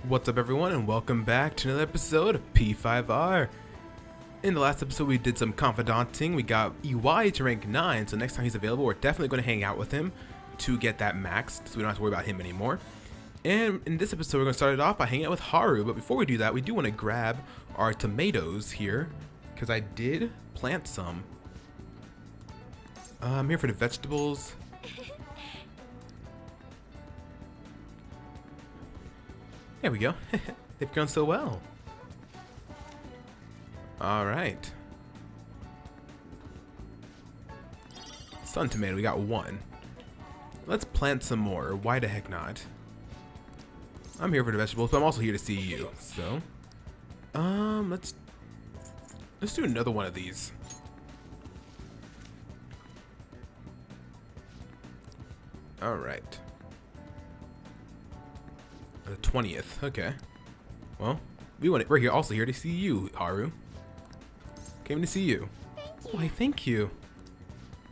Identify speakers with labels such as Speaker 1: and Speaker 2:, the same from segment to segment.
Speaker 1: What's up everyone and welcome back to another episode of P5R. In the last episode we did some confidanting, we got EY to rank 9, so next time he's available we're definitely going to hang out with him to get that maxed so we don't have to worry about him anymore. And in this episode we're going to start it off by hanging out with Haru, but before we do that we do want to grab our tomatoes here, because I did plant some. I'm here for the vegetables. There we go. They've grown so well. Alright. Sun tomato, we got one. Let's plant some more. Why the heck not? I'm here for the vegetables, but I'm also here to see you. So, let's do another one of these. Alright. The 20th, okay. Well, we're here also here to see you, Haru. Came to see you.
Speaker 2: Thank you.
Speaker 1: Why, thank you.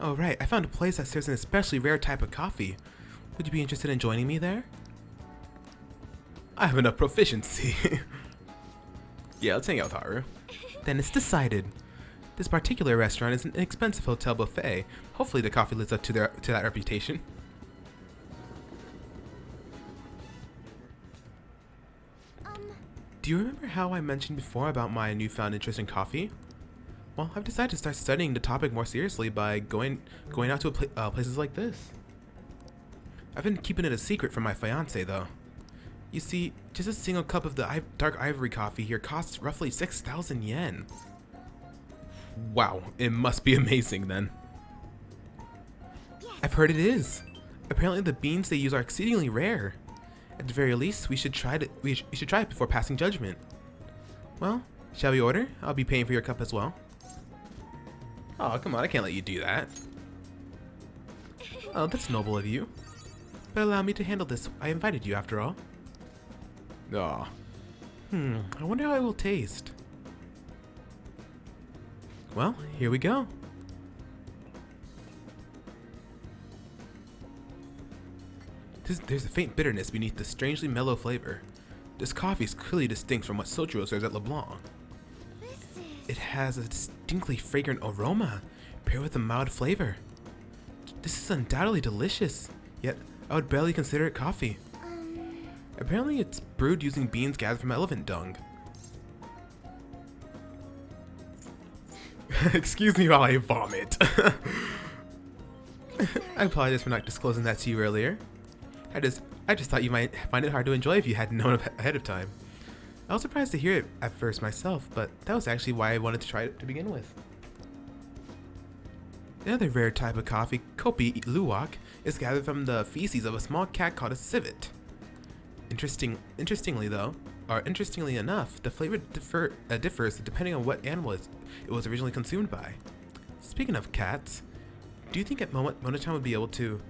Speaker 1: Oh, right, I found a place that serves an especially rare type of coffee. Would you be interested in joining me there? I have enough proficiency. Yeah, let's hang out with Haru. Then it's decided. This particular restaurant is an inexpensive hotel buffet. Hopefully the coffee lives up to that reputation. Do you remember how I mentioned before about my newfound interest in coffee? Well, I've decided to start studying the topic more seriously by going out to places like this. I've been keeping it a secret from my fiance, though. You see, just a single cup of the dark ivory coffee here costs roughly 6,000 yen. Wow, it must be amazing then.
Speaker 2: Yes.
Speaker 1: I've heard it is. Apparently the beans they use are exceedingly rare. At the very least, we should try it before passing judgment. Well, shall we order? I'll be paying for your cup as well. Oh, come on, I can't let you do that. Oh, that's noble of you. But allow me to handle this. I invited you after all. Aw. I wonder how it will taste. Well, here we go. There's a faint bitterness beneath the strangely mellow flavor. This coffee is clearly distinct from what Sotro serves at LeBlanc. It has a distinctly fragrant aroma, paired with a mild flavor. This is undoubtedly delicious, yet I would barely consider it coffee. Apparently it's brewed using beans gathered from elephant dung. Excuse me while I vomit. I apologize for not disclosing that to you earlier. I just thought you might find it hard to enjoy if you hadn't known ahead of time. I was surprised to hear it at first myself, but that was actually why I wanted to try it to begin with. The other rare type of coffee, Kopi Luwak, is gathered from the feces of a small cat called a civet. Interestingly enough, the flavor differs depending on what animal it was originally consumed by. Speaking of cats, do you think at Mona-chan would be able to...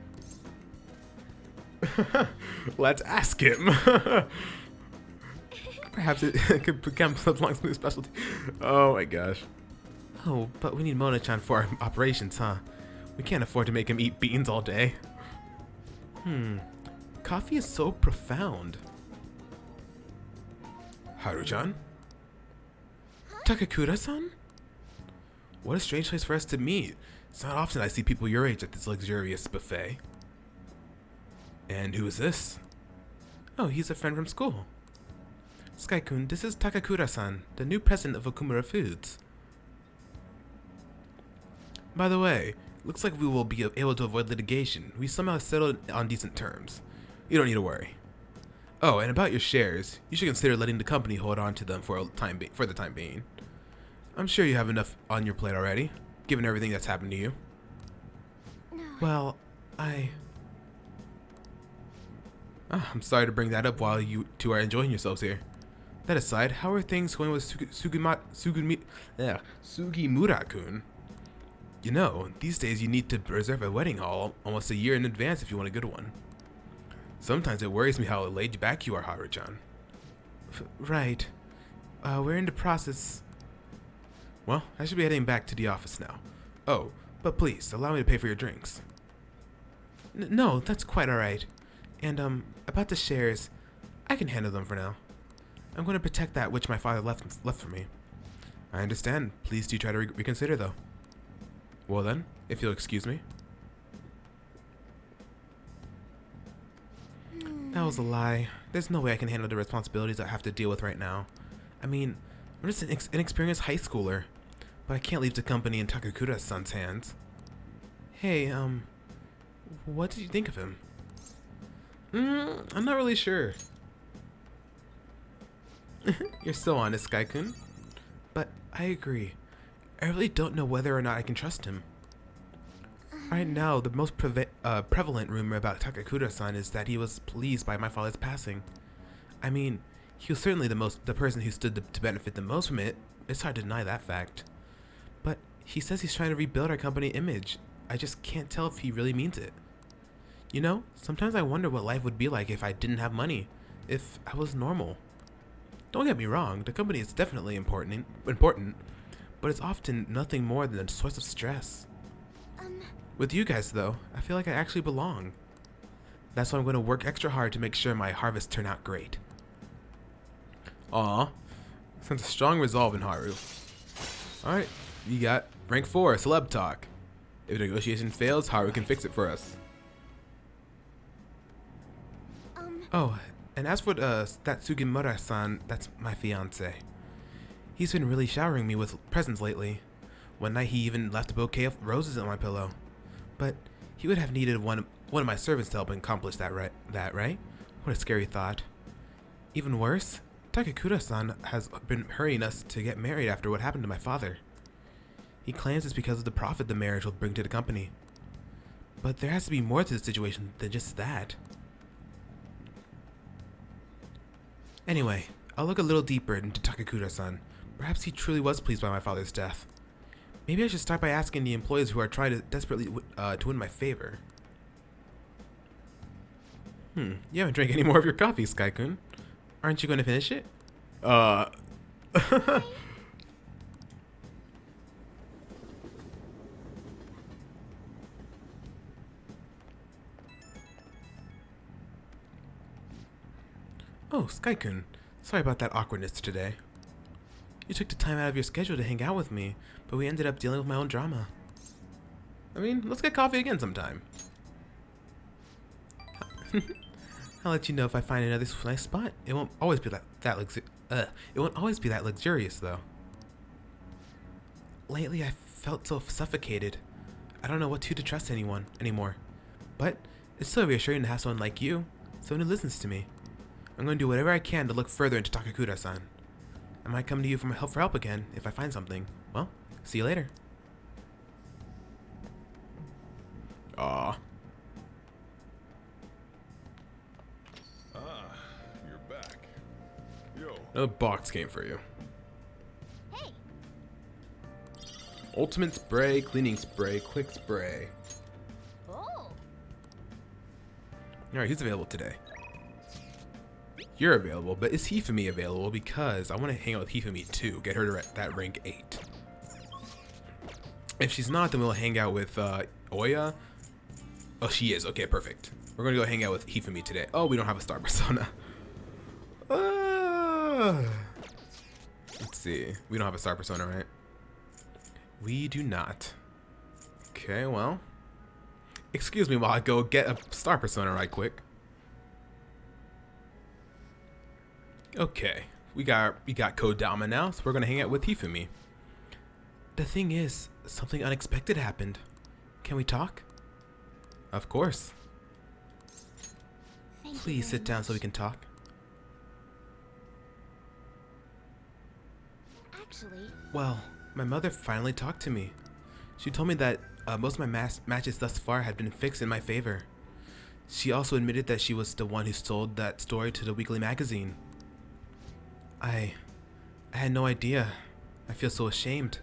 Speaker 1: Let's ask him. Perhaps it could become LeBlanc's new specialty. Oh my gosh. Oh, but we need Mona-chan for our operations, huh? We can't afford to make him eat beans all day. Coffee is so profound. Haru-chan? Takakura-san? What a strange place for us to meet. It's not often I see people your age at this luxurious buffet. And who is this? Oh, he's a friend from school. Sky-kun, this is Takakura-san, the new president of Okumura Foods. By the way, looks like we will be able to avoid litigation. We somehow settled on decent terms. You don't need to worry. Oh, and about your shares, you should consider letting the company hold on to them for the time being. I'm sure you have enough on your plate already, given everything that's happened to you.
Speaker 2: No.
Speaker 1: Well, I'm sorry to bring that up while you two are enjoying yourselves here. That aside, how are things going with Sugimura-kun? You know, these days you need to reserve a wedding hall almost a year in advance if you want a good one. Sometimes it worries me how laid back you are, Haru-chan. Right. We're in the process. Well, I should be heading back to the office now. Oh, but please, allow me to pay for your drinks. No, that's quite alright. And, about the shares, I can handle them for now. I'm going to protect that which my father left for me. I understand. Please do try to reconsider, though. Well then, if you'll excuse me. That was a lie. There's no way I can handle the responsibilities I have to deal with right now. I mean, I'm just an inexperienced high schooler. But I can't leave the company in Takakura-san's hands. Hey, what did you think of him? I'm not really sure. You're so honest, Sky-kun. But I agree. I really don't know whether or not I can trust him. Right now, the most prevalent rumor about Takakura-san is that he was pleased by my father's passing. I mean, he was certainly the person who stood to benefit the most from it. It's hard to deny that fact. But he says he's trying to rebuild our company image. I just can't tell if he really means it. You know, sometimes I wonder what life would be like if I didn't have money, if I was normal. Don't get me wrong, the company is definitely important, but it's often nothing more than a source of stress. With you guys, though, I feel like I actually belong. That's why I'm going to work extra hard to make sure my harvests turn out great. Aw, sense a strong resolve in Haru. Alright, you got rank 4, celeb talk. If the negotiation fails, Haru can fix it for us. Oh, and as for that Sugimura-san, that's my fiance. He's been really showering me with presents lately. One night he even left a bouquet of roses on my pillow. But he would have needed one of my servants to help accomplish that, right? What a scary thought. Even worse, Takakura-san has been hurrying us to get married after what happened to my father. He claims it's because of the profit the marriage will bring to the company. But there has to be more to the situation than just that. Anyway, I'll look a little deeper into Takakura-san. Perhaps he truly was pleased by my father's death. Maybe I should start by asking the employees who are trying to desperately to win my favor. You haven't drank any more of your coffee, Sky-kun. Aren't you going to finish it? Oh, Sky-kun. Sorry about that awkwardness today. You took the time out of your schedule to hang out with me, but we ended up dealing with my own drama. I mean, let's get coffee again sometime. I'll let you know if I find another nice spot. It won't always be that luxurious, though. Lately, I felt so suffocated. I don't know what to trust anyone anymore. But it's so reassuring to have someone like you, someone who listens to me. I'm going to do whatever I can to look further into Takakura-san. I might come to you for help again if I find something. Well, see you later. Aw.
Speaker 3: You're back. Yo.
Speaker 1: Another box came for you.
Speaker 2: Hey.
Speaker 1: Ultimate spray, cleaning spray, quick spray.
Speaker 2: Oh.
Speaker 1: Alright, who's available today? You're available, but is Hifumi available? Because I want to hang out with Hifumi too. Get her to that rank 8. If she's not, then we'll hang out with Oya. Oh, she is. Okay, perfect. We're going to go hang out with Hifumi today. Oh, we don't have a star persona. Let's see. We don't have a star persona, right? We do not. Okay, well. Excuse me while I go get a star persona right quick. Okay, we got Kodama now, so we're gonna hang out with Hifumi. The thing is, something unexpected happened. Can we talk? Of course. Please sit down so we can talk.
Speaker 2: Actually,
Speaker 1: Well, my mother finally talked to me. She told me that most of my matches thus far had been fixed in my favor. She also admitted that she was the one who sold that story to the weekly magazine. I had no idea. I feel so ashamed.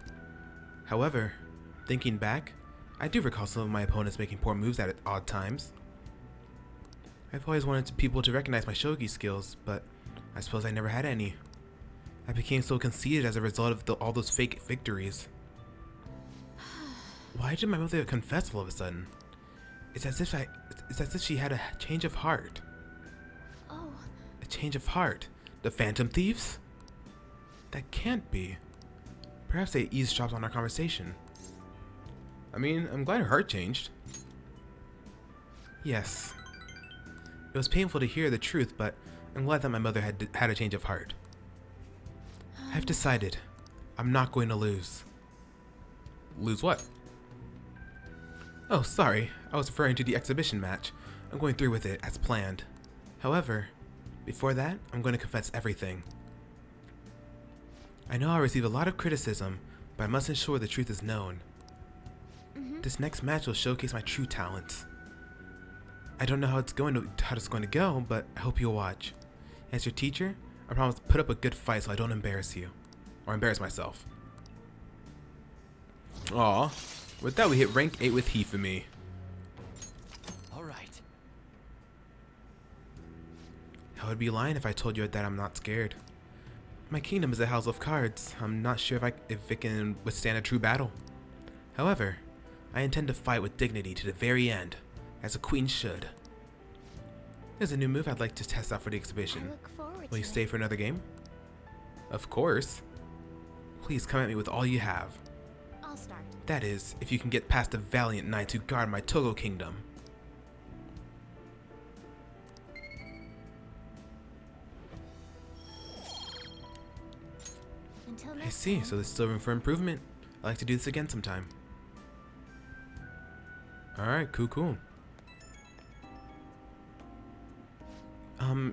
Speaker 1: However, thinking back, I do recall some of my opponents making poor moves at odd times. I've always wanted people to recognize my shogi skills, but I suppose I never had any. I became so conceited as a result of all those fake victories. Why did my mother confess all of a sudden? It's as if she had a change of heart.
Speaker 2: oh,
Speaker 1: A change of heart. The Phantom Thieves? That can't be. Perhaps they eavesdropped on our conversation. I mean, I'm glad her heart changed. Yes. It was painful to hear the truth, but I'm glad that my mother had a change of heart. I've decided. I'm not going to lose. Lose what? Oh, sorry. I was referring to the exhibition match. I'm going through with it as planned. However, before that, I'm going to confess everything. I know I'll receive a lot of criticism, but I must ensure the truth is known. This next match will showcase my true talents. I don't know how it's going to go, but I hope you'll watch. As your teacher, I promise to put up a good fight so I don't embarrass you. Or embarrass myself. Aw. With that, we hit rank 8 with Hifumi.
Speaker 4: Alright.
Speaker 1: I would be lying if I told you that I'm not scared. My kingdom is a house of cards. I'm not sure if it can withstand a true battle. However, I intend to fight with dignity to the very end, as a queen should. There's a new move I'd like to test out for the exhibition.
Speaker 2: I look forward
Speaker 1: Will you
Speaker 2: to
Speaker 1: stay
Speaker 2: it.
Speaker 1: for another game? Of course. Please come at me with all you have.
Speaker 2: I'll start.
Speaker 1: That is, if you can get past the valiant knights who guard my Togo kingdom.
Speaker 2: Until
Speaker 1: I
Speaker 2: next
Speaker 1: see,
Speaker 2: time.
Speaker 1: so there's still room for improvement. I'd like to do this again sometime. Alright, cool.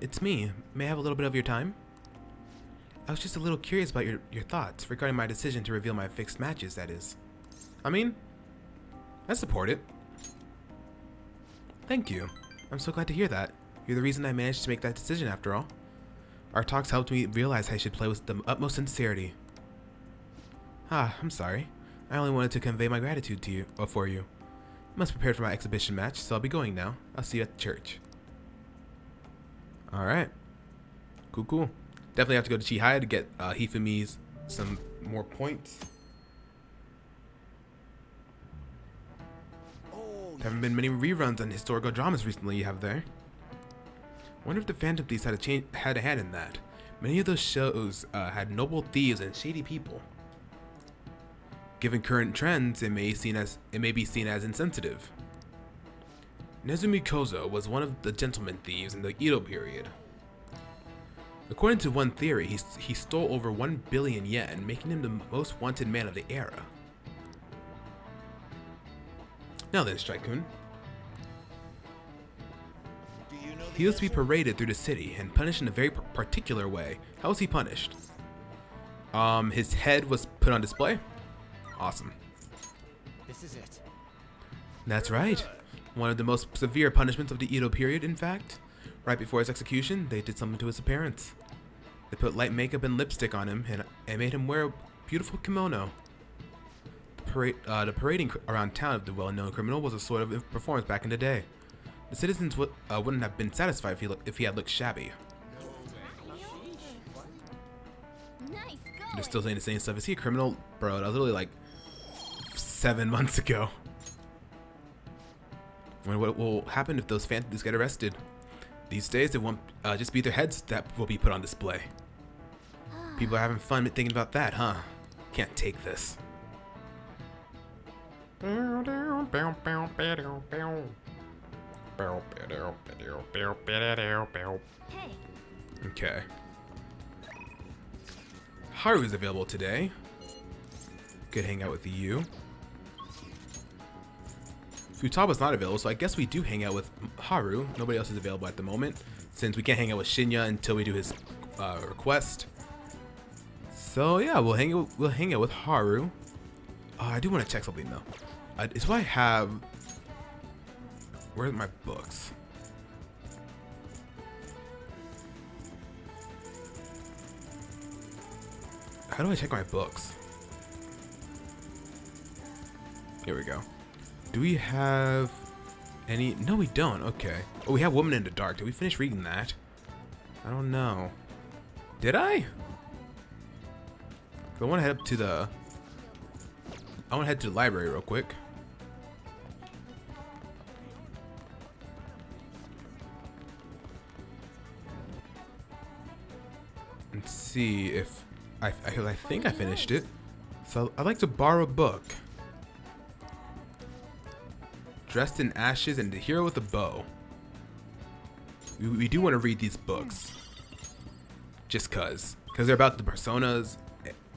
Speaker 1: It's me. May I have a little bit of your time? I was just a little curious about your thoughts regarding my decision to reveal my fixed matches, that is. I mean, I support it. Thank you. I'm so glad to hear that. You're the reason I managed to make that decision after all. Our talks helped me realize I should play with the utmost sincerity. I'm sorry. I only wanted to convey my gratitude to you, for you. I must prepare for my exhibition match, so I'll be going now. I'll see you at the church. Alright. Cool. Definitely have to go to Chihaya to get Hifumi's some more points.
Speaker 4: Oh,
Speaker 1: There haven't been many reruns on historical dramas recently, you have there. Wonder if the Phantom Thieves had a hand in that. Many of those shows had noble thieves and shady people. Given current trends, it may be seen as insensitive. Nezumi Kozo was one of the gentleman thieves in the Edo period. According to one theory, he stole over 1 billion yen, making him the most wanted man of the era. Now then, Strike-kun.
Speaker 4: do you know the
Speaker 1: He was to be
Speaker 4: answer?
Speaker 1: paraded through the city and punished in a very particular way. How was he punished? His head was put on display. Awesome.
Speaker 4: This is it.
Speaker 1: That's right. One of the most severe punishments of the Edo period, in fact. Right before his execution, they did something to his appearance. They put light makeup and lipstick on him and made him wear a beautiful kimono. The parading around town of the well-known criminal was a sort of performance back in the day. The citizens wouldn't have been satisfied if he had looked shabby.
Speaker 2: Nice
Speaker 1: They're
Speaker 2: going.
Speaker 1: still saying the same stuff. Is he a criminal? Bro, that was literally like 7 months ago. What will happen if those phantoms get arrested? These days, it won't just be their heads that will be put on display. People are having fun thinking about that, huh? Can't take this.
Speaker 2: Hey,
Speaker 1: Okay. Haru is available today. Could hang out with you. Futaba's not available, so I guess we do hang out with Haru. Nobody else is available at the moment, since we can't hang out with Shinya until we do his request. So yeah, we'll hang out with Haru. I do want to check something though. Is what I have. Where's my books? How do I check my books? Here we go. Do we have any? No, we don't. Okay. Oh, we have Woman in the Dark. Did we finish reading that? I don't know. Did I? I want to head up to the. I want to head to the library real quick. Let's see if I think I finished it. So I'd like to borrow a book. Dressed in Ashes and the Hero with a Bow. We do want to read these books. Just cause they're about the personas,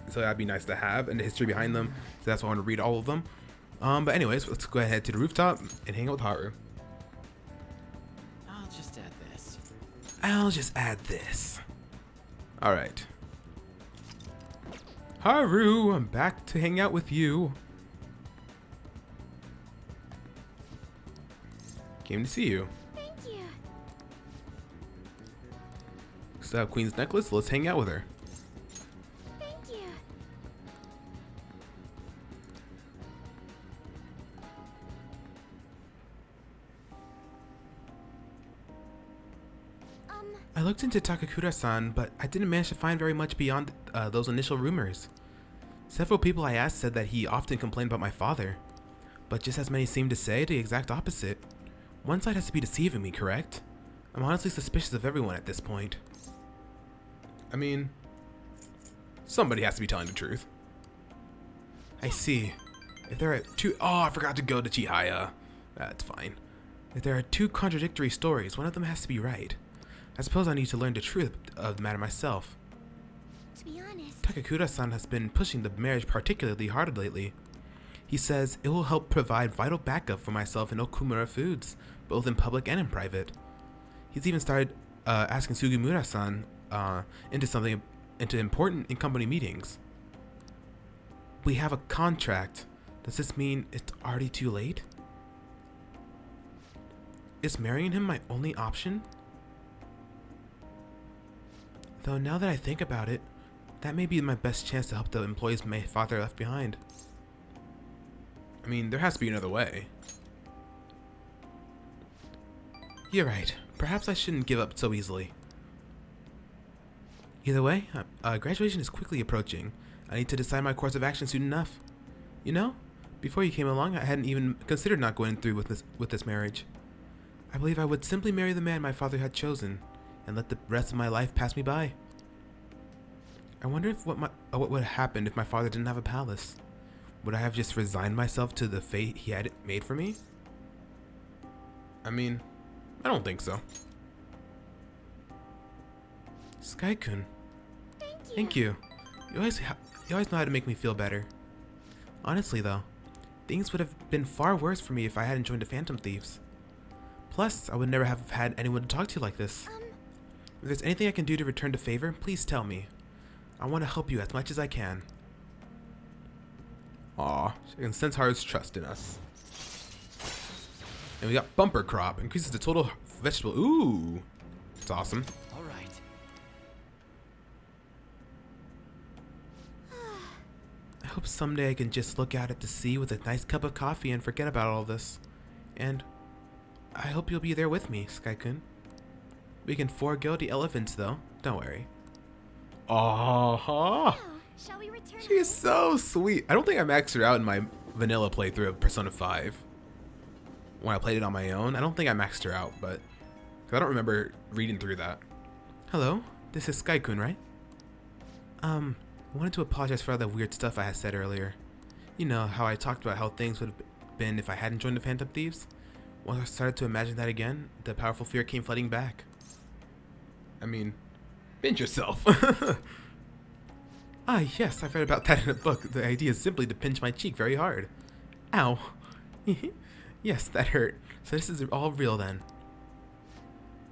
Speaker 1: so that'd be nice to have, and the history behind them. So that's why I want to read all of them. But anyways, let's go ahead to the rooftop and hang out with Haru.
Speaker 4: I'll just add this.
Speaker 1: I'll just add this. All right. Haru, I'm back to hang out with you. Came to see you.
Speaker 2: Thank you.
Speaker 1: Still have Queen's necklace. Let's hang out with her.
Speaker 2: Thank you.
Speaker 1: I looked into Takakura-san, but I didn't manage to find very much beyond those initial rumors. Several people I asked said that he often complained about my father, but just as many seemed to say the exact opposite. One side has to be deceiving me, correct? I'm honestly suspicious of everyone at this point. I mean, somebody has to be telling the truth. I see. If there are two... Oh, I forgot to go to Chihaya. That's fine. If there are two contradictory stories, one of them has to be right. I suppose I need to learn the truth of the matter myself.
Speaker 2: To be honest,
Speaker 1: Takakura-san has been pushing the marriage particularly hard lately. He says it will help provide vital backup for myself and Okumura Foods, both in public and in private. He's even started asking Sugimura-san into important in-company meetings. We have a contract. Does this mean it's already too late? Is marrying him my only option? Though now that I think about it, that may be my best chance to help the employees my father left behind. I mean, there has to be another way. You're right. Perhaps I shouldn't give up so easily. Either way, graduation is quickly approaching. I need to decide my course of action soon enough. You know, before you came along, I hadn't even considered not going through with this marriage. I believe I would simply marry the man my father had chosen, and let the rest of my life pass me by. I wonder if what would have happened if my father didn't have a palace. Would I have just resigned myself to the fate he had made for me? I mean, I don't think so. Sky-kun. Thank you. You always know how to make me feel better. Honestly though, things would have been far worse for me if I hadn't joined the Phantom Thieves. Plus, I would never have had anyone to talk to like this. If there's anything I can do to return the favor, please tell me. I want to help you as much as I can. Aw, she can sense Haru's trust in us. And we got Bumper Crop, increases the total vegetable. Ooh, it's awesome.
Speaker 4: All right.
Speaker 1: I hope someday I can just look out at the sea with a nice cup of coffee and forget about all this. And I hope you'll be there with me, Sky-kun. We can forego the elephants though, don't worry. Aww.
Speaker 2: now, shall we return
Speaker 1: She's so sweet. I don't think I maxed her out in my vanilla playthrough of Persona 5. When I played it on my own, I don't think I maxed her out, but I don't remember reading through that. Hello, this is Sky-kun, right? I wanted to apologize for all the weird stuff I had said earlier. You know, how I talked about how things would have been if I hadn't joined the Phantom Thieves? Once I started to imagine that again, the powerful fear came flooding back. I mean, pinch yourself. Ah, yes, I've read about that in a book. The idea is simply to pinch my cheek very hard. Ow. Yes, that hurt. So this is all real then.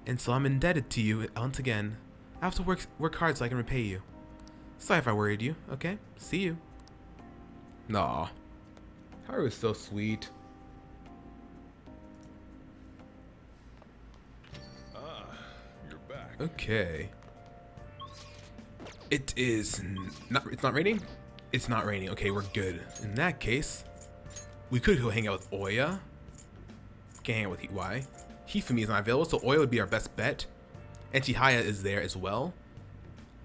Speaker 1: And so I'm indebted to you once again. I have to work hard so I can repay you. Sorry if I worried you, okay? See you. Nah. Haru is so sweet.
Speaker 3: Ah, you're back.
Speaker 1: Okay. It is not. It's not raining. It's not raining. Okay, we're good. In that case, we could go hang out with Oya. Can't hang out with Iwai. Hifumi is not available, so Oya would be our best bet. And Chihaya is there as well.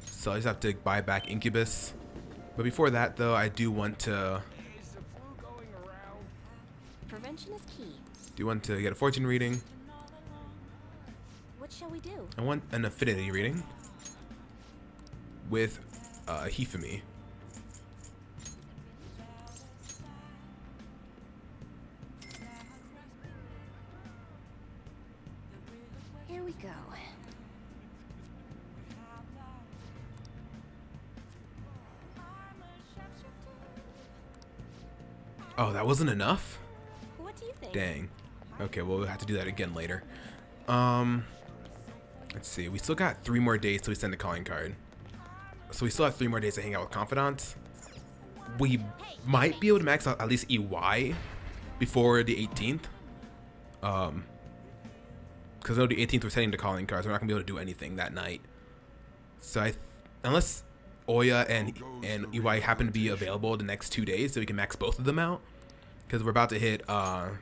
Speaker 1: So I just have to buy back Incubus. But before that, though, I do want to.
Speaker 4: Is the flu going around?
Speaker 2: Prevention is key.
Speaker 1: Do want to get a fortune reading.
Speaker 2: What shall we do?
Speaker 1: I want an affinity reading. with Hifumi.
Speaker 2: Here we go.
Speaker 1: Oh, that wasn't enough?
Speaker 2: What do you think?
Speaker 1: Dang. Okay, well, we'll have to do that again later. Let's see. We still got 3 more days till we send a calling card. So we still have 3 more days to hang out with confidants. We might be able to max out at least EY before the 18th. Because on the 18th we're sending the calling cards. We're not gonna be able to do anything that night. So unless Oya and EY happen to be available the next 2 days, so we can max both of them out. Because we're about to hit.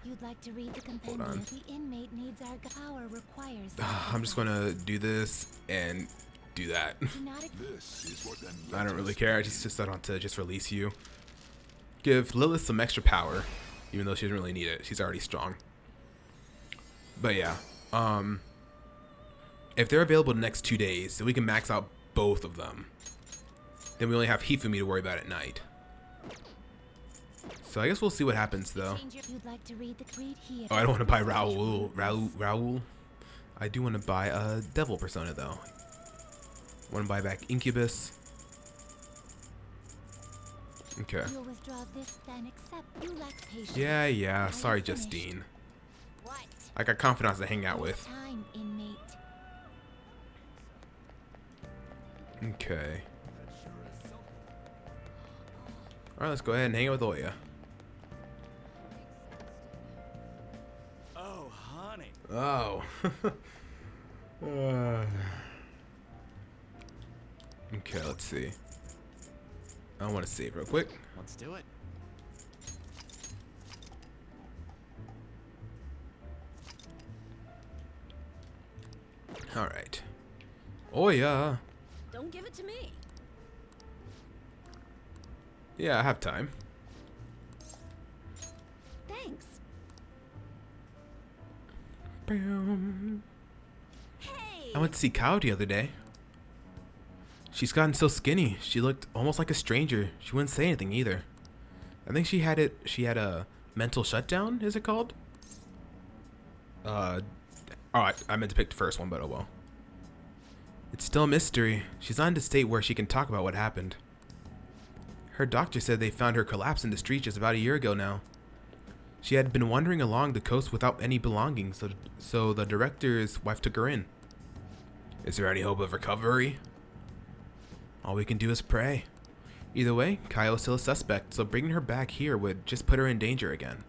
Speaker 2: You'd like to read the compendium. The inmate needs our power requires.
Speaker 1: I'm just gonna do this and do that.
Speaker 3: This is what them
Speaker 1: I don't really care. I just set on to just release you. Give Lilith some extra power, even though she doesn't really need it. She's already strong. But yeah, if they're available the next 2 days, so we can max out both of them, then we only have Hifumi to worry about at night. So I guess we'll see what happens though.
Speaker 2: You'd like to read here.
Speaker 1: Oh, I don't want to buy Raoul. I do want to buy a Devil Persona though. Want to buy back Incubus. Okay.
Speaker 2: You'll withdraw this, then accept. You lack patience.
Speaker 1: Yeah. Sorry, Justine.
Speaker 2: What?
Speaker 1: I got confidants to hang out with.
Speaker 2: Time, inmate.
Speaker 1: Okay. Alright, let's go ahead and hang out with Oya.
Speaker 4: Oh, honey.
Speaker 1: Oh. Okay, let's see. I want to save real quick.
Speaker 4: Let's do it.
Speaker 1: Alright. Oya.
Speaker 2: Don't give it to me.
Speaker 1: Yeah, I have time.
Speaker 2: Thanks.
Speaker 1: Boom.
Speaker 2: Hey.
Speaker 1: I went to see Kao the other day. She's gotten so skinny. She looked almost like a stranger. She wouldn't say anything either. I think she had a mental shutdown, is it called? Alright, I meant to pick the first one, but oh well. It's still a mystery. She's not in a state where she can talk about what happened. Her doctor said they found her collapsed in the street just about a year ago now. She had been wandering along the coast without any belongings, so the director's wife took her in. Is there any hope of recovery? All we can do is pray. Either way, Kyle is still a suspect, so bringing her back here would just put her in danger again.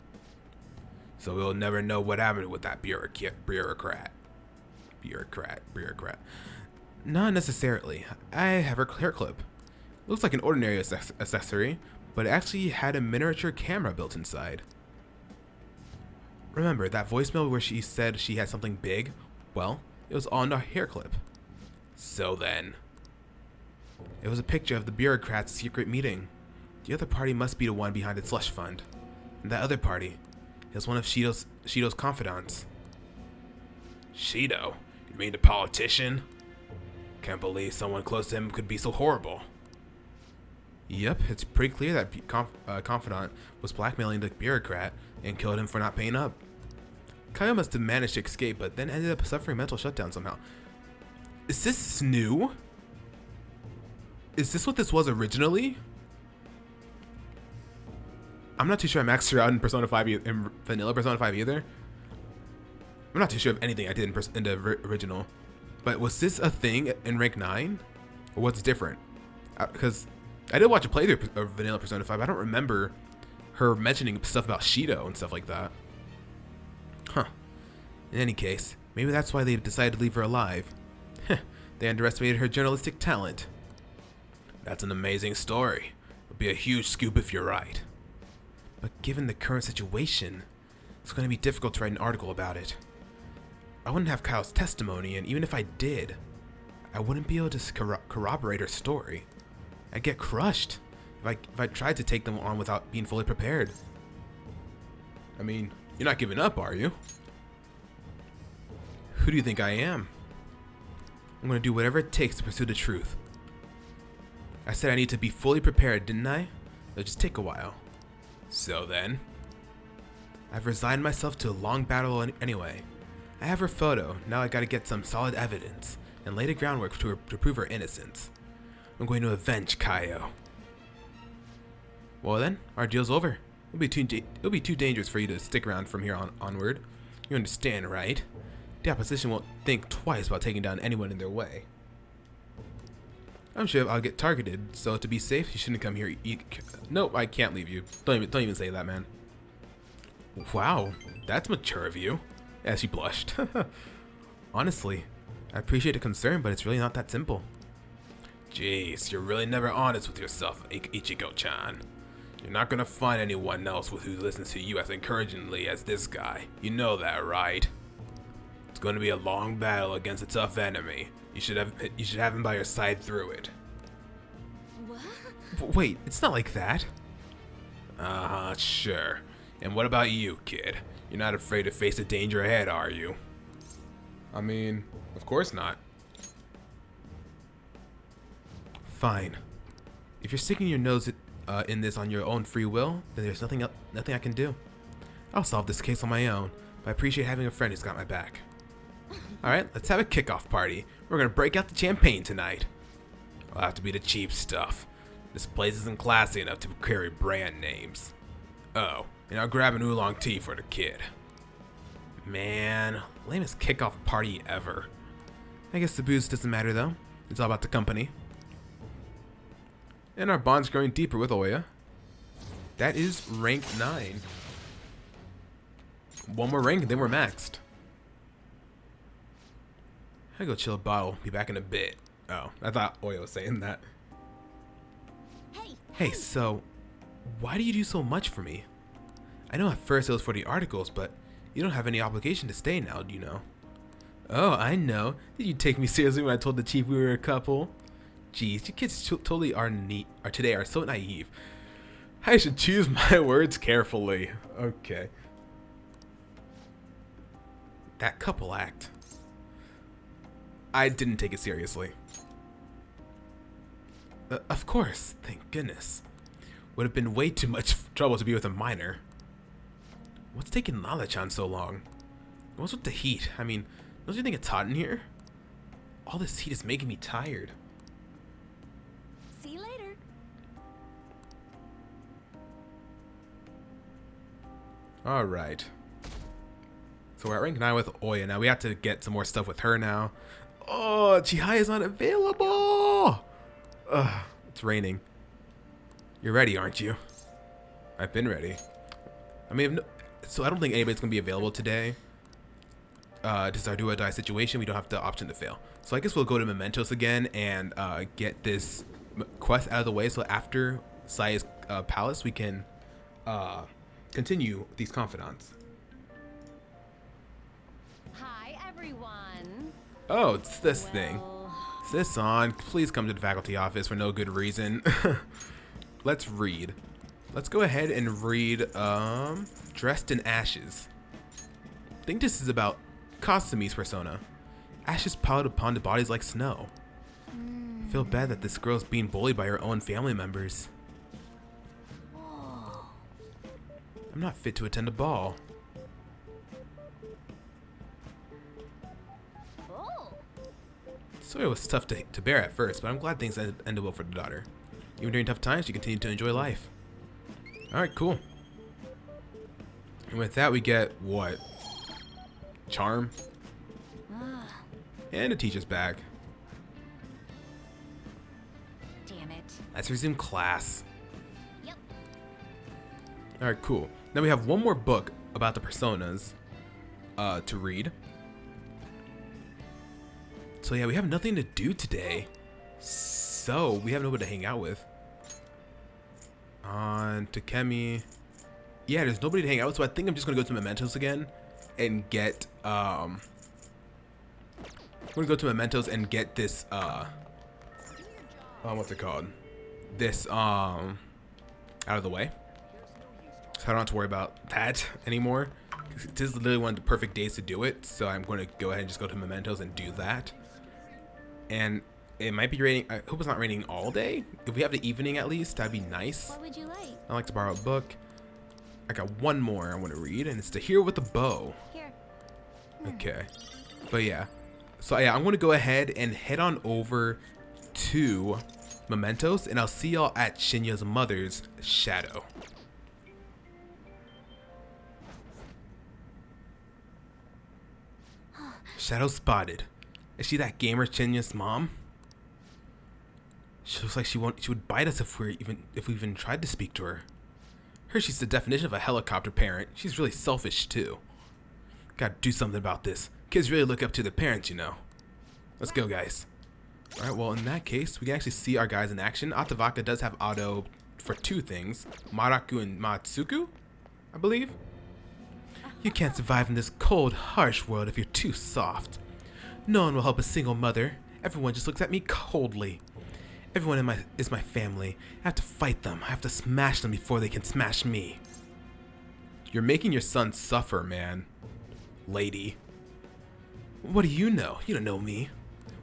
Speaker 1: So we'll never know what happened with that bureaucrat. Not necessarily. I have her hair clip. Looks like an ordinary accessory, but it actually had a miniature camera built inside. Remember that voicemail where she said she had something big? Well, it was on the hair clip. So then, it was a picture of the bureaucrat's secret meeting. The other party must be the one behind the slush fund. And that other party is one of Shido's confidants. Shido? You mean the politician? Can't believe someone close to him could be so horrible. Yep, it's pretty clear that confidant was blackmailing the bureaucrat and killed him for not paying up. Kaya must have managed to escape, but then ended up suffering mental shutdown somehow. Is this new? Is this what this was originally? I'm not too sure I maxed her out in Persona 5 in vanilla Persona 5 either. I'm not too sure of anything I did in the original. But was this a thing in rank 9? Or what's different? Because I did watch a playthrough of vanilla Persona 5. I don't remember her mentioning stuff about Shido and stuff like that. Huh. In any case, maybe that's why they decided to leave her alive. They underestimated her journalistic talent. That's an amazing story. It'll be a huge scoop if you're right. But given the current situation, it's going to be difficult to write an article about it. I wouldn't have Kyle's testimony, and even if I did, I wouldn't be able to corroborate her story. I'd get crushed if I tried to take them on without being fully prepared. I mean, you're not giving up, are you? Who do you think I am? I'm going to do whatever it takes to pursue the truth. I said I need to be fully prepared, didn't I? It'll just take a while. So then, I've resigned myself to a long battle anyway. I have her photo, now I gotta get some solid evidence and lay the groundwork to prove her innocence. I'm going to avenge Kaio. Well then, our deal's over. It'll be too dangerous for you to stick around from here onward. You understand, right? The opposition won't think twice about taking down anyone in their way. I'm sure I'll get targeted, so to be safe, you shouldn't come here. Nope, I can't leave you. Don't even say that, man. Wow, that's mature of you. Yeah, she blushed. Honestly, I appreciate the concern, but it's really not that simple. Jeez, you're really never honest with yourself, Ichigo-chan. You're not gonna find anyone else who listens to you as encouragingly as this guy. You know that, right? It's going to be a long battle against a tough enemy. You should have him by your side through it.
Speaker 2: What?
Speaker 1: Wait, it's not like that. Sure. And what about you, kid? You're not afraid to face the danger ahead, are you? I mean, of course not. Fine. If you're sticking your nose in this on your own free will, then there's nothing I can do. I'll solve this case on my own, but I appreciate having a friend who's got my back. Alright, let's have a kickoff party. We're gonna break out the champagne tonight. It'll have to be the cheap stuff. This place isn't classy enough to carry brand names. Oh, and I'll grab an oolong tea for the kid. Man, lamest kickoff party ever. I guess the booze doesn't matter though. It's all about the company. And our bond's growing deeper with Oya. That is rank 9. One more rank and then we're maxed. I go chill a bottle. Be back in a bit. Oh, I thought Oya was saying that. Hey, so why do you do so much for me? I know at first it was for the articles, but you don't have any obligation to stay now, do you know? Oh, I know. Did you take me seriously when I told the chief we were a couple? Jeez, you kids totally are today are so naive. I should choose my words carefully. Okay. That couple act. I didn't take it seriously. Of course, thank goodness. Would have been way too much trouble to be with a minor. What's taking Lala-chan so long? What's with the heat? I mean, don't you think it's hot in here? All this heat is making me tired.
Speaker 2: See you later.
Speaker 1: Alright. So we're at rank 9 with Oya. Now we have to get some more stuff with her now. Oh, Chihaya is not available! Ugh, it's raining. You're ready, aren't you? I've been ready. I mean, so I don't think anybody's gonna be available today. This is our do or die situation. We don't have the option to fail. So I guess we'll go to Mementos again and get this quest out of the way. So after Saya's palace, we can continue these confidants.
Speaker 2: Hi, everyone.
Speaker 1: Oh, it's this thing. Sis on, please come to the faculty office for no good reason. Let's read. Let's go ahead and read Dressed in Ashes. I think this is about Kasumi's persona. Ashes piled upon the bodies like snow. I feel bad that this girl's being bullied by her own family members. I'm not fit to attend a ball. So it was tough to bear at first, but I'm glad things ended well for the daughter. Even during tough times, she continued to enjoy life. Alright, cool. And with that, we get what? Charm? And a teacher's bag.
Speaker 2: Damn it.
Speaker 1: Let's resume class.
Speaker 2: Yep.
Speaker 1: Alright, cool. Now we have one more book about the personas to read. So yeah, we have nothing to do today. So we have nobody to hang out with. On Takemi. Yeah, there's nobody to hang out with, so I think I'm just gonna go to Mementos again and get I'm gonna go to Mementos and get this what's it called? This out of the way. So I don't have to worry about that anymore. This is literally one of the perfect days to do it, so I'm gonna go ahead and just go to Mementos and do that. And It might be raining. I hope it's not raining all day. If we have the evening at least, that'd be nice.
Speaker 2: What would you like?
Speaker 1: I like to borrow a book. I got one more I want to read, and it's To Hear with the Bow.
Speaker 2: Here.
Speaker 1: Okay. But yeah. So yeah, I'm going to go ahead and head on over to Mementos, and I'll see y'all at Shinya's mother's shadow. Shadow spotted. Is she that gamer Shinya's mom? She looks like she would bite us if we even tried to speak to her. Heard she's the definition of a helicopter parent. She's really selfish too. Gotta do something about this. Kids really look up to their parents, you know. Let's go, guys. Alright, well in that case, we can actually see our guys in action. Atavaka does have auto for two things. Maraku and Matsuku, I believe. You can't survive in this cold, harsh world if you're too soft. No one will help a single mother. Everyone just looks at me coldly. Everyone is my family. I have to fight them. I have to smash them before they can smash me. You're making your son suffer, man. Lady. What do you know? You don't know me.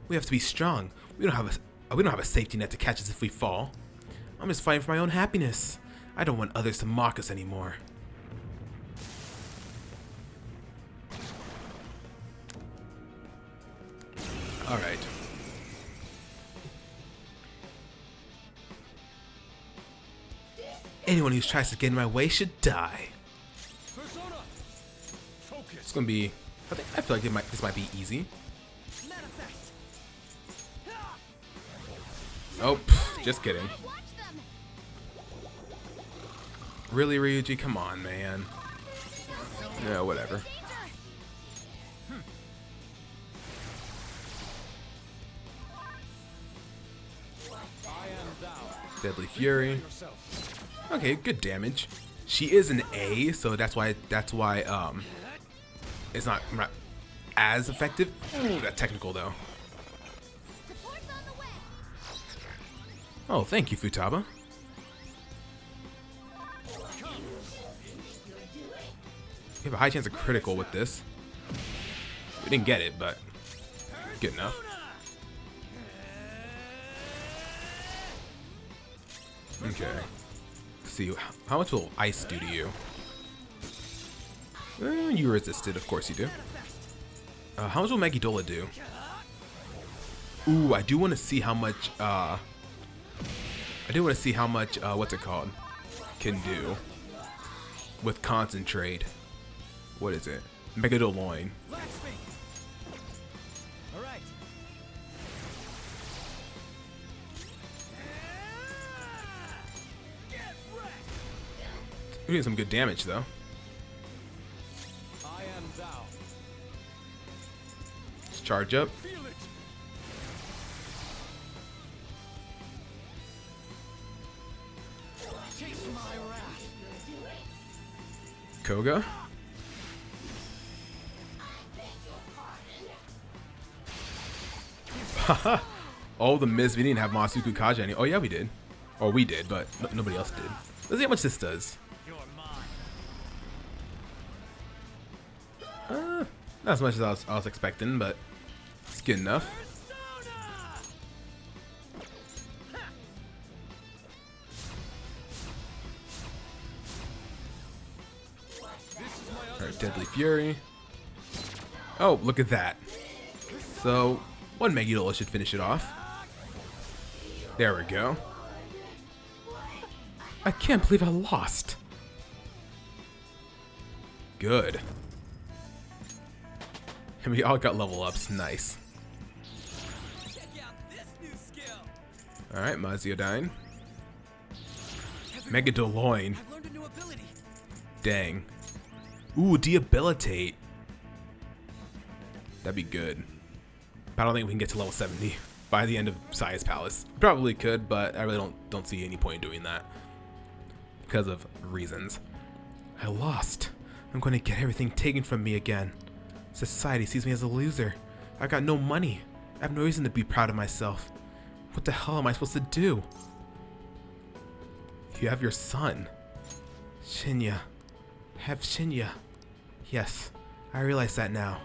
Speaker 1: We have to be strong. We don't have a safety net to catch us if we fall. I'm just fighting for my own happiness. I don't want others to mock us anymore. All right. Anyone who tries to get in my way should die. It's gonna be. I feel like this might be easy. Oh, just kidding. Really, Ryuji? Come on, man. No, whatever. Deadly Fury. Okay, good damage. She is an A, so that's why it's not as effective. Ooh, that's technical though. Oh, thank you, Futaba. You have a high chance of critical with this. We didn't get it, but good enough. Okay. Let's see, how much will ice do to you? You resisted, of course you do. How much will Megidola do? Ooh, I do want to see how much. What's it called? Can do with concentrate. What is it? Megadoloin. We're doing some good damage though. Let's charge up. Koga. Haha. Oh, the miss. We didn't have Masuku Kaja any. Oh yeah, we did. Or we did, but nobody else did. Let's see how much this does. Not as much as I was expecting, but it's good enough. Alright, Deadly Fury. Oh, look at that. So, one Megidola should finish it off. There we go. I can't believe I lost. Good. And we all got level ups. Nice. Alright, Maziodyne. Megadoloin. Dang. Ooh, debilitate. That'd be good. But I don't think we can get to level 70 by the end of Saya's Palace. Probably could, but I really don't see any point in doing that. Because of reasons. I lost. I'm going to get everything taken from me again. Society sees me as a loser. I got no money. I have no reason to be proud of myself. What the hell am I supposed to do? You have your son. Shinya. Have Shinya. Yes, I realize that now.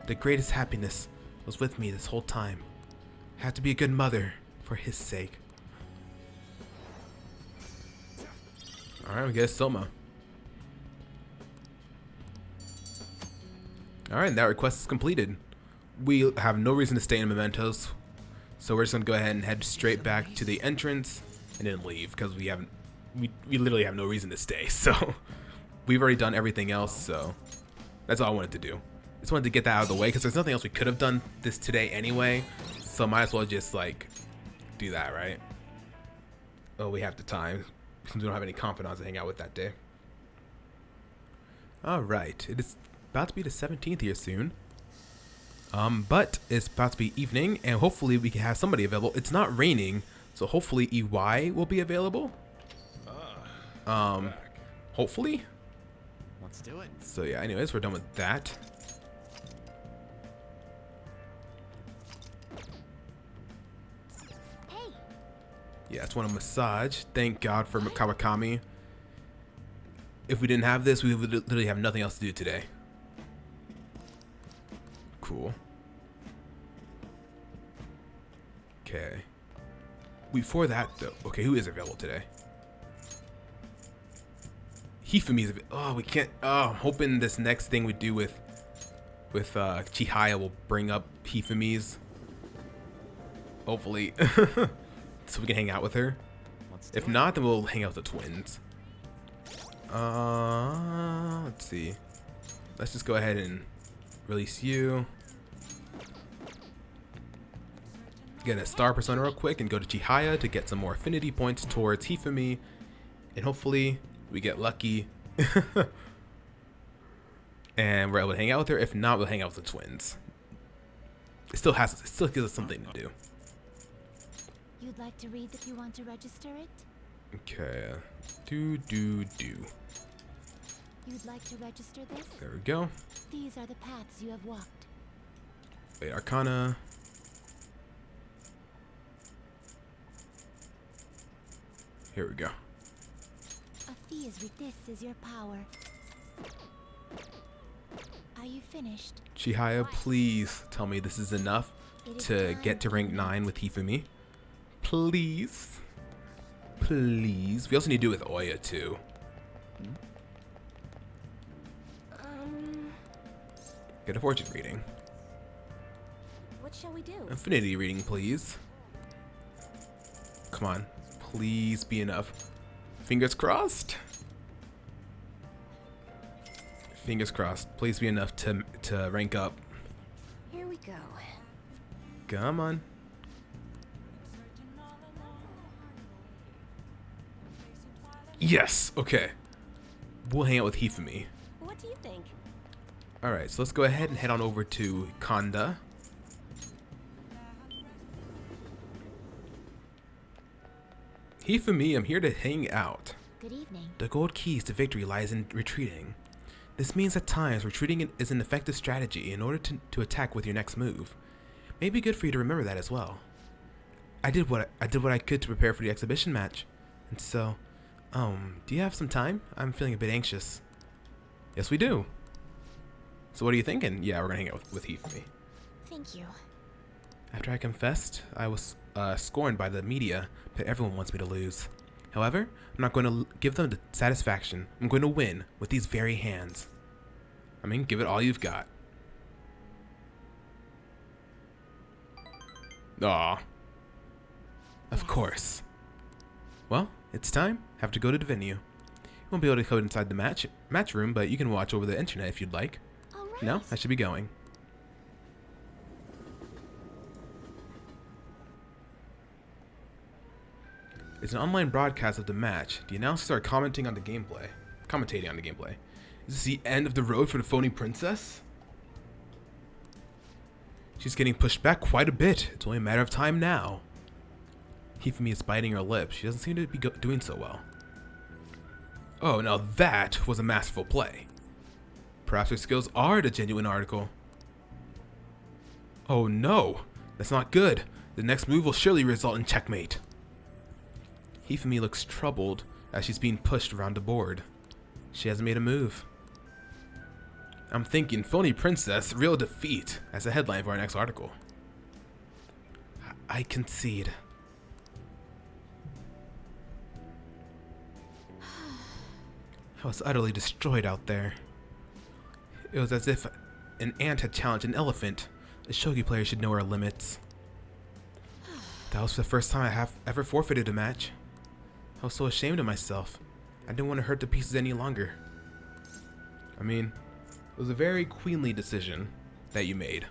Speaker 1: The greatest happiness was with me this whole time. Have to be a good mother for his sake. Alright, we get a Soma. Alright, that request is completed. We have no reason to stay in Mementos, so we're just gonna go ahead and head straight back to the entrance and then leave, because we literally have no reason to stay. So we've already done everything else, so that's all I wanted to do. Just wanted to get that out of the way, because there's nothing else we could have done this today anyway, so might as well just like do that, right? Oh, we have the time since we don't have any confidants to hang out with that day. Alright, it is about to be the 17th here soon. But it's about to be evening, and hopefully we can have somebody available. It's not raining, so hopefully EY will be available. Hopefully.
Speaker 4: Let's do it.
Speaker 1: So yeah, anyways, we're done with that.
Speaker 2: Hey,
Speaker 1: Yeah, it's one of massage. Thank God for Kawakami. If we didn't have this, we would literally have nothing else to do today. Cool. Okay. Before that, though, okay, who is available today? Hifumi is available. Oh, we can't. Oh, I'm hoping this next thing we do with Chihaya will bring up Hifumi's. Hopefully, so we can hang out with her. If not, then we'll hang out with the twins. Let's see. Let's just go ahead and release you. Get a star persona real quick and go to Chihaya to get some more affinity points towards Hifumi, and hopefully we get lucky and we're able to hang out with her. If not, we'll hang out with the twins. It still gives us something to do.
Speaker 2: you'd like to read if you want to register it?
Speaker 1: Okay.
Speaker 2: You'd like to register this?
Speaker 1: There we go.
Speaker 2: These are the paths you have walked.
Speaker 1: Wait, Arcana. Here we go.
Speaker 2: A fee is this is your power. Are you finished?
Speaker 1: Chihaya, please tell me this is enough to get to rank 9 with Hifumi. Please. Please. We also need to do it with Oya too. Get a fortune reading.
Speaker 2: What shall we do?
Speaker 1: Affinity reading, please. Come on. Please be enough. Fingers crossed. Fingers crossed. Please be enough to rank up.
Speaker 2: Here we go.
Speaker 1: Come on. Yes. Okay. We'll hang out with Hifumi.
Speaker 2: What do you think?
Speaker 1: Alright, so let's go ahead and head on over to Kanda. Hifumi, I'm here to hang out.
Speaker 2: Good evening.
Speaker 1: The gold keys to victory lies in retreating. This means at times retreating is an effective strategy in order to attack with your next move. May be good for you to remember that as well. I did what I could to prepare for the exhibition match. And so, do you have some time? I'm feeling a bit anxious. Yes, we do. So what are you thinking? Yeah, we're gonna hang out with Hifumi.
Speaker 2: Thank you.
Speaker 1: After I confessed, I was scorned by the media, but everyone wants me to lose. However, I'm not going to give them the satisfaction. I'm going to win with these very hands. I mean, give it all you've got. Aw. Of course. Well, it's time. Have to go to the venue. You won't be able to code inside the match room, but you can watch over the internet if you'd like.
Speaker 2: All right.
Speaker 1: No, I should be going. It's an online broadcast of the match. The announcers are commentating on the gameplay. Is this the end of the road for the phony princess? She's getting pushed back quite a bit. It's only a matter of time now. Hifumi is biting her lip. She doesn't seem to be doing so well. Oh, now that was a masterful play. Perhaps her skills are the genuine article. Oh no, that's not good. The next move will surely result in checkmate. Hifumi looks troubled as she's being pushed around the board. She hasn't made a move. I'm thinking phony princess, real defeat as a headline for our next article. I concede. I was utterly destroyed out there. It was as if an ant had challenged an elephant. A shogi player should know her limits. That was the first time I have ever forfeited a match. I was so ashamed of myself. I didn't want to hurt the pieces any longer. I mean, it was a very queenly decision that you made.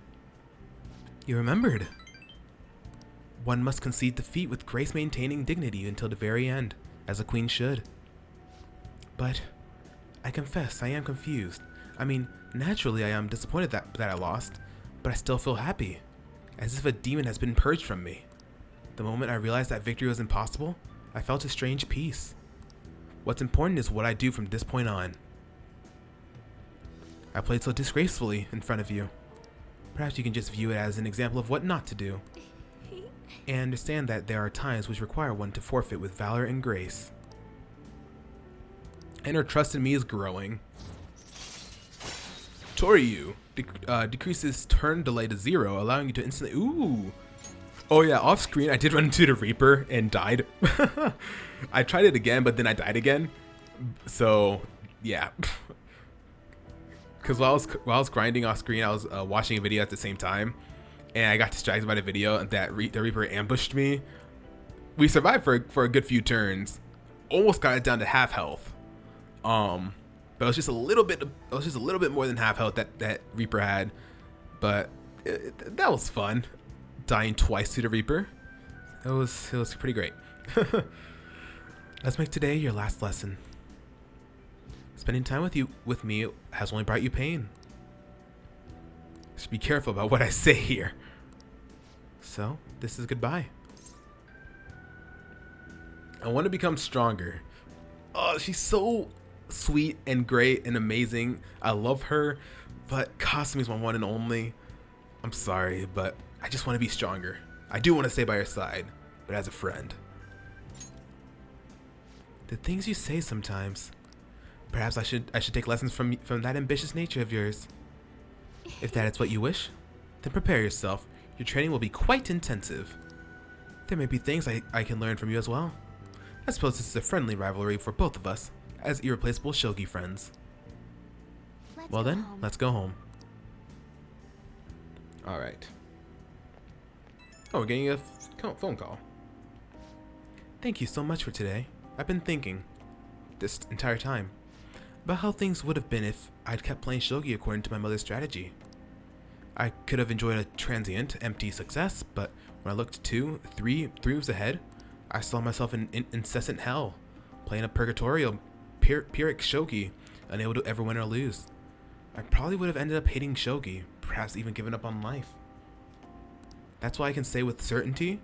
Speaker 1: You remembered. One must concede defeat with grace, maintaining dignity until the very end, as a queen should. But I confess I am confused. I mean, naturally I am disappointed that I lost, but I still feel happy, as if a demon has been purged from me. The moment I realized that victory was impossible, I felt a strange peace. What's important is what I do from this point on. I played so disgracefully in front of you. Perhaps you can just view it as an example of what not to do, and understand that there are times which require one to forfeit with valor and grace. And her trust in me is growing. Toryu decreases turn delay to 0, allowing you to instantly. Ooh. Oh yeah, off screen I did run into the Reaper and died. I tried it again, but then I died again. So yeah. Because while I was grinding off screen, I was watching a video at the same time, and I got distracted by the video, and the Reaper ambushed me. We survived for a good few turns, almost got it down to half health. But it was just a little bit. It was just a little bit more than half health that Reaper had, but that was fun. Dying twice to the Reaper, it was pretty great. Let's make today your last lesson. Spending time with me has only brought you pain. Just be careful about what I say here. So, this is goodbye. I want to become stronger. Oh, she's so sweet and great and amazing. I love her, but Kasumi's my one and only. I'm sorry, but I just want to be stronger. I do want to stay by her side, but as a friend. The things you say sometimes. Perhaps I should take lessons from that ambitious nature of yours. If that is what you wish, then prepare yourself. Your training will be quite intensive. There may be things I can learn from you as well. I suppose this is a friendly rivalry for both of us, as irreplaceable shogi friends. Well then, let's go home. Alright. Oh, we're getting a phone call. Thank you so much for today. I've been thinking, this entire time, about how things would have been if I'd kept playing shogi according to my mother's strategy. I could have enjoyed a transient, empty success, but when I looked three moves ahead, I saw myself in incessant hell, playing a purgatorial, pyrrhic shogi, unable to ever win or lose. I probably would have ended up hating shogi, perhaps even given up on life. That's why I can say with certainty,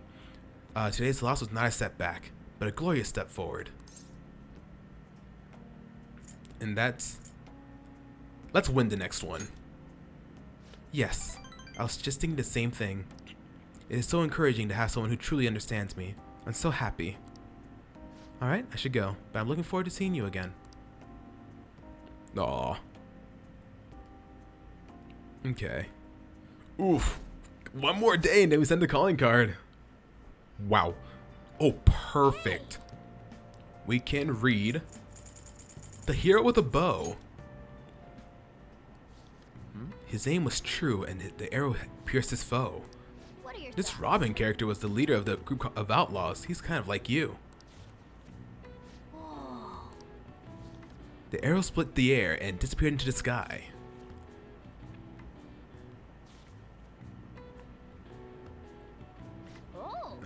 Speaker 1: today's loss was not a setback, but a glorious step forward. And let's win the next one. Yes, I was just thinking the same thing. It is so encouraging to have someone who truly understands me. I'm so happy. Alright, I should go, but I'm looking forward to seeing you again. Aww. Okay. Oof. One more day and then we send the calling card. Wow. Oh, perfect. We can read the hero with a bow. His aim was true and the arrow pierced his foe. This Robin character was the leader of the group of outlaws. He's kind of like you. The arrow split the air and disappeared into the sky.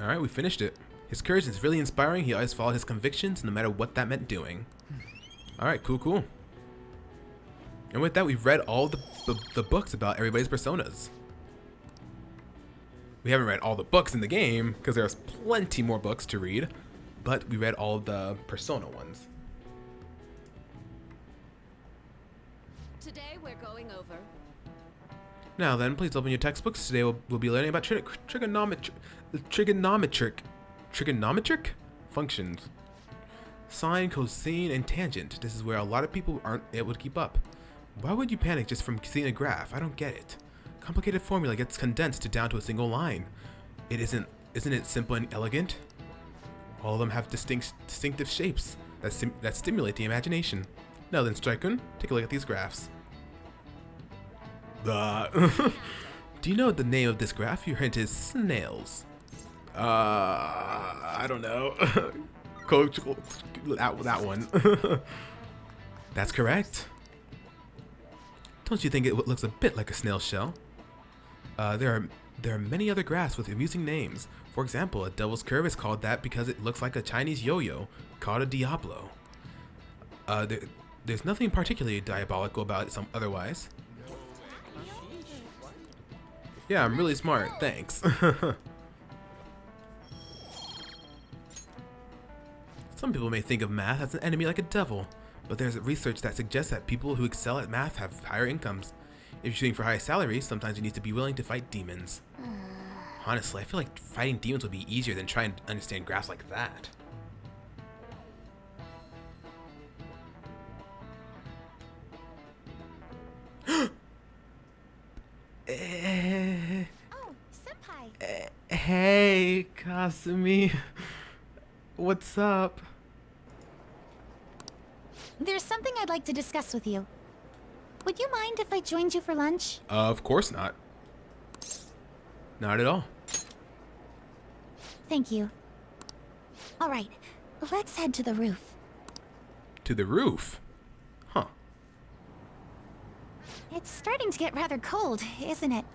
Speaker 1: Alright, we finished it. His courage is really inspiring. He always followed his convictions no matter what that meant doing. Alright, cool. And with that, we've read all the books about everybody's personas. We haven't read all the books in the game, because there's plenty more books to read, but we read all the persona ones.
Speaker 5: Today we're going over.
Speaker 1: Now then, please open your textbooks. Today we'll be learning about trigonometric functions. Sine, cosine, and tangent. This is where a lot of people aren't able to keep up. Why would you panic just from seeing a graph? I don't get it. Complicated formula gets condensed down to a single line. It isn't Isn't it simple and elegant? All of them have distinctive shapes that stimulate the imagination. Now then, Strike-kun, take a look at these graphs. Do you know the name of this graph? Your hint is snails. I don't know. Coach, that one. That's correct. Don't you think it looks a bit like a snail shell? There are many other graphs with amusing names. For example, a devil's curve is called that because it looks like a Chinese yo-yo called a Diablo. There's nothing particularly diabolical about it otherwise. Yeah, I'm really smart, thanks. Some people may think of math as an enemy like a devil, but there's research that suggests that people who excel at math have higher incomes. If you're shooting for high salaries, sometimes you need to be willing to fight demons. Honestly, I feel like fighting demons would be easier than trying to understand graphs like that.
Speaker 2: Oh, senpai.
Speaker 1: Hey, Kasumi. What's up?
Speaker 2: There's something I'd like to discuss with you. Would you mind if I joined you for lunch?
Speaker 1: Of course not. Not at all.
Speaker 2: Thank you. All right, let's head to the roof.
Speaker 1: To the roof? Huh.
Speaker 2: It's starting to get rather cold, isn't it?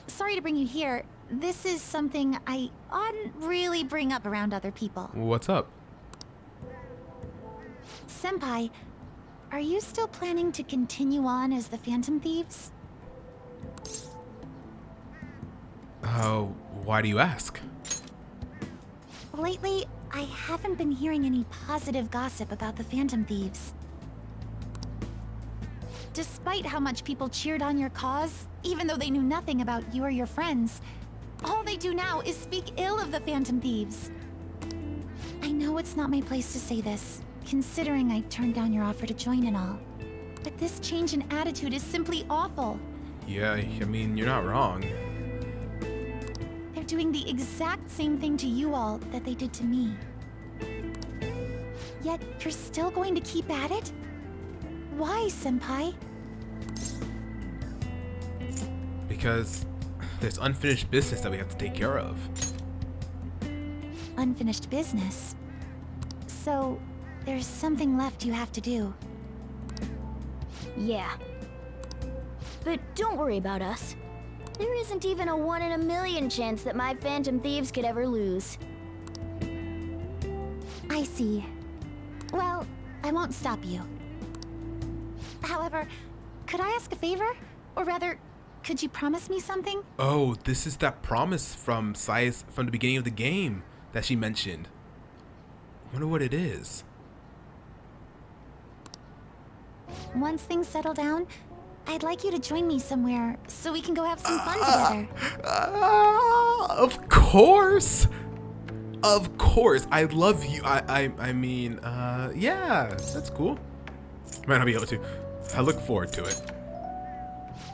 Speaker 2: Sorry to bring you here. This is something I oughtn't really bring up around other people.
Speaker 1: What's up?
Speaker 2: Senpai, are you still planning to continue on as the Phantom Thieves?
Speaker 1: Why do you ask?
Speaker 2: Lately, I haven't been hearing any positive gossip about the Phantom Thieves. Despite how much people cheered on your cause, even though they knew nothing about you or your friends, all they do now is speak ill of the Phantom Thieves. I know it's not my place to say this, considering I turned down your offer to join and all. But this change in attitude is simply awful.
Speaker 1: Yeah, I mean, you're not wrong.
Speaker 2: They're doing the exact same thing to you all that they did to me. Yet, you're still going to keep at it? Why, Senpai?
Speaker 1: Because there's unfinished business that we have to take care of.
Speaker 2: Unfinished business? So, there's something left you have to do.
Speaker 5: Yeah. But don't worry about us. There isn't even a 1 in a million chance that my Phantom Thieves could ever lose.
Speaker 2: I see. Well, I won't stop you. However, could I ask a favor? Or rather, could you promise me something?
Speaker 1: Oh, this is that promise from the beginning of the game that she mentioned. Wonder what it is.
Speaker 2: Once things settle down, I'd like you to join me somewhere so we can go have some fun together.
Speaker 1: Of course! Of course! I love you. I mean, yeah, that's cool. Might not be able to. I look forward to it.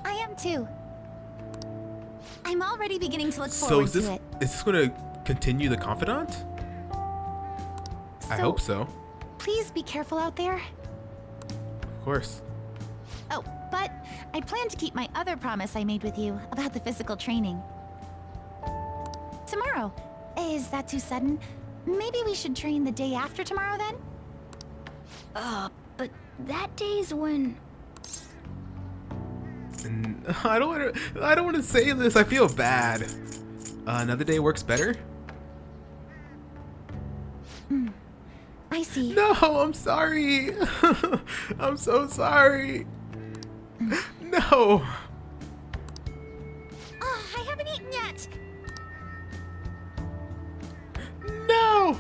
Speaker 2: I am too. I'm already beginning to look
Speaker 1: So
Speaker 2: forward
Speaker 1: is
Speaker 2: to it.
Speaker 1: this going to continue the Confidant? I hope so.
Speaker 2: Please be careful out there.
Speaker 1: Of course.
Speaker 2: Oh, but I plan to keep my other promise I made with you about the physical training. Tomorrow. Is that too sudden? Maybe we should train the day after tomorrow then?
Speaker 5: But that day's when...
Speaker 1: And I don't want to say this. I feel bad. Another day works better?
Speaker 2: I see.
Speaker 1: No, I'm sorry. I'm so sorry. No.
Speaker 2: Oh, I haven't eaten yet.
Speaker 1: No.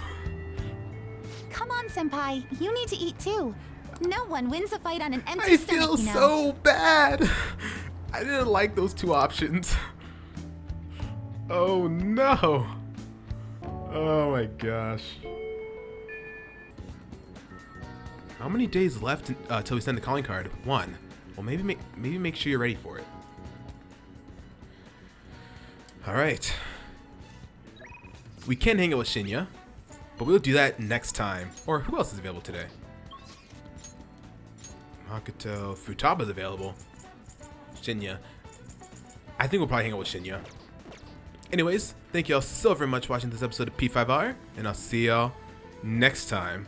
Speaker 2: Come on, Senpai. You need to eat too. No one wins a fight on an empty
Speaker 1: I
Speaker 2: stomach,
Speaker 1: feel
Speaker 2: you know.
Speaker 1: so bad. I didn't like those two options. Oh no. Oh my gosh. How many days left till we send the calling card? 1. Well, maybe make sure you're ready for it. All right. We can hang out with Shinya, but we'll do that next time. Or who else is available today? Makoto, Futaba's available. Shinya. I think we'll probably hang out with Shinya. Anyways, thank y'all so very much for watching this episode of P5R, and I'll see y'all next time.